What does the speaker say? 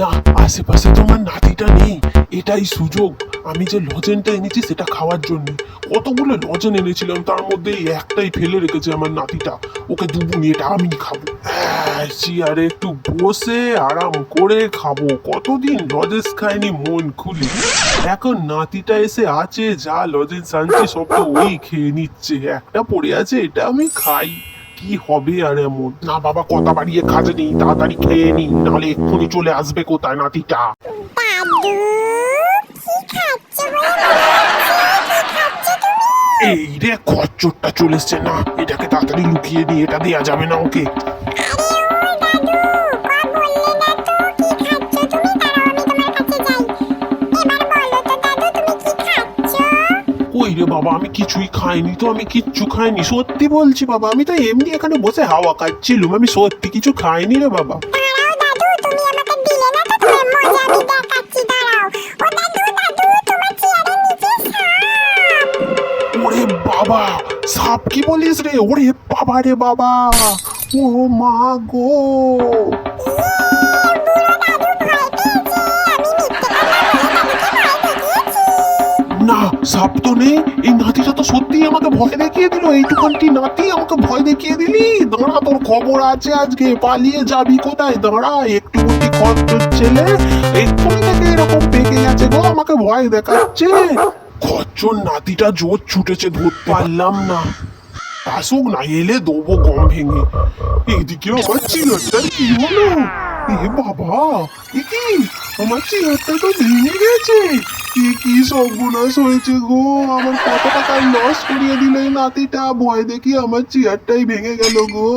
না, আশেপাশে তো আমার নাতিটা নেই। এটাই সুযোগ। আমি যে লজেনটা এনেছি সেটা খাওয়ার জন্য। কতগুলো লজেন এনেছিলাম, তার মধ্যে এই একটাই ফেলে রেখেছে আমার নাতিটা। ওকে দুবুনি, এটা আমি খাবো। চেয়ারে একটু বসে আরাম করে খাবো। কতদিন লজেন্স খাইনি মন খুলে। এখন নাতিটা এসে আছে, যা লজেন্স আনছি সব তো ওই খেয়ে নিচ্ছে। একটা পড়ে আছে, এটা আমি খাই। কি হবে আর এমন? না বাবা, কথা বাড়িয়ে কাজে নেই, তাড়াতাড়ি খেয়ে নি, নাহলে এক্ষুনি চলে আসবে কোথায় নাতিটা। দাদু কি খাচ্ছ বলে? এই রে, খচ্চরটা চলে এসছে। না, এটাকে তাড়াতাড়ি লুকিয়ে নি, এটা দেয়া যাবে না ওকে। কই রে বাবা, আমি কিছুই খাইনি তো, আমি কিচ্ছু খাইনি, সত্যি বলছি বাবা। আমি তো এমনি এখানে বসে হাওয়া খাচ্ছিলুম, আমি সত্যি কিছু খাইনি রে বাবা। ওরে বাবা, সাপ কি বলিস রে? ওরে বাবা রে বাবা, ও মা গো। না, সাপ তো নেই। এই নাতিটা তো সত্যি আমাকে ভয় দেখিয়ে দিল। এইটুখানটি নাতি আমাকে ভয় দেখিয়ে দিলি। দাঁড়া, তোর খবর আছে আজকে। পালিয়ে যাবি কোথায়? দাঁড়া, একটু বুদ্ধি খচ্চর ছেলে এক্ষুনি থেকে এরকম পেকে গেছে গো, আমাকে ভয় দেখাচ্ছে। খচ্চর নাতিটা জোর ছুটেছে, ধরতে পারলাম না। আসুক না, এলে দেবো গম ভেঙে। এদিকে আমার চিরটার কি হলো? এ বাবা, এ কি? আমার চিরটা তো ভেঙে গেছে। এ কি সর্বনাশ হয়েছে গো! আমার কত টাকা লস করিয়ে দিল এই নাতিটা। ভয় দেখি আমার চেয়ারটাই ভেঙে গেল গো।